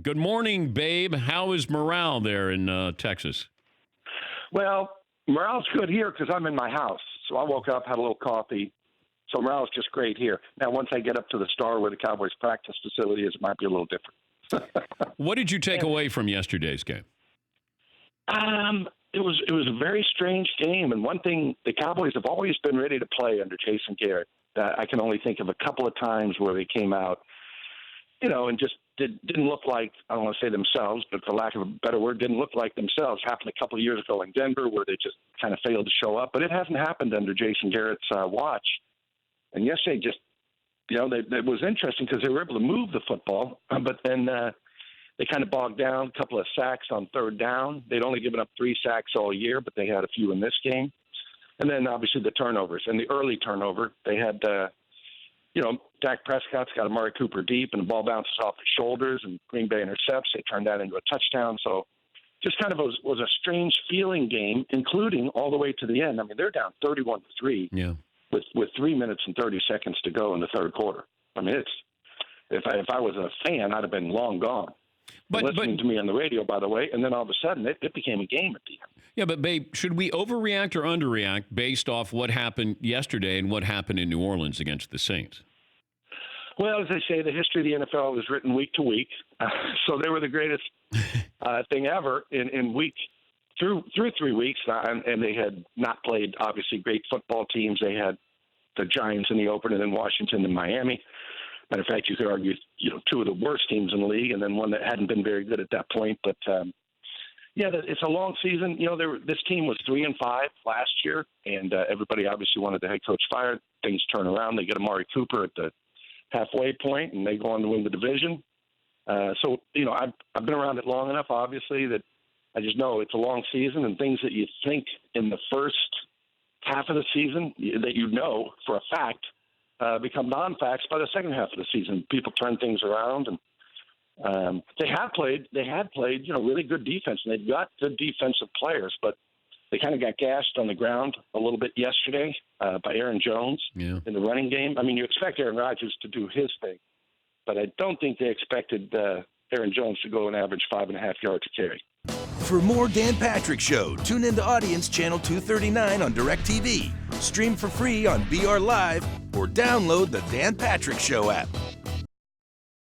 Good morning, babe. How is morale there in Texas? Well, morale's good here because I'm in my house. So I woke up, had a little coffee. So morale's just great here. Now, once I get up to the Star where the Cowboys practice facility is, it might be a little different. What did you take away from yesterday's game? It was a very strange game. And one thing, the Cowboys have always been ready to play under Jason Garrett. I can only think of a couple of times where they came out, and just didn't look like, I don't want to say themselves, but for lack of a better word, didn't look like themselves. Happened a couple of years ago in Denver where they just kind of failed to show up. But it hasn't happened under Jason Garrett's watch. And yesterday it was interesting because they were able to move the football, but then they kind of bogged down, a couple of sacks on third down. They'd only given up 3 sacks all year, but they had a few in this game. And then obviously the turnovers and the early turnover. They had, Dak Prescott's got Amari Cooper deep and the ball bounces off his shoulders and Green Bay intercepts. They turned that into a touchdown. So just kind of was a strange feeling game, including all the way to the end. I mean, they're down 31-3 with 3 minutes and 30 seconds to go in the third quarter. I mean, if I was a fan, I'd have been long gone. But listening to me on the radio, by the way, and then all of a sudden it became a game at the end. Yeah, but babe, should we overreact or underreact based off what happened yesterday and what happened in New Orleans against the Saints? Well, as they say, the history of the NFL is written week to week. So they were the greatest thing ever in week through 3 weeks, and they had not played obviously great football teams. They had the Giants in the opener, and then Washington and Miami. Matter of fact, you could argue, 2 of the worst teams in the league, and then one that hadn't been very good at that point. But it's a long season. This team was 3-5 last year, and everybody obviously wanted the head coach fired. Things turn around. They get Amari Cooper at the halfway point, and they go on to win the division. So I've been around it long enough, obviously, that I just know it's a long season, and things that you think in the first half of the season that for a fact become non-facts by the second half of the season. People turn things around, and they had played, really good defense, and they've got good defensive players, but they kind of got gashed on the ground a little bit yesterday by Aaron Jones in the running game. I mean, you expect Aaron Rodgers to do his thing, but I don't think they expected Aaron Jones to go and average 5.5 yards a carry. For more Dan Patrick Show, tune into Audience Channel 239 on DirecTV. Stream for free on BR Live or download the Dan Patrick Show app.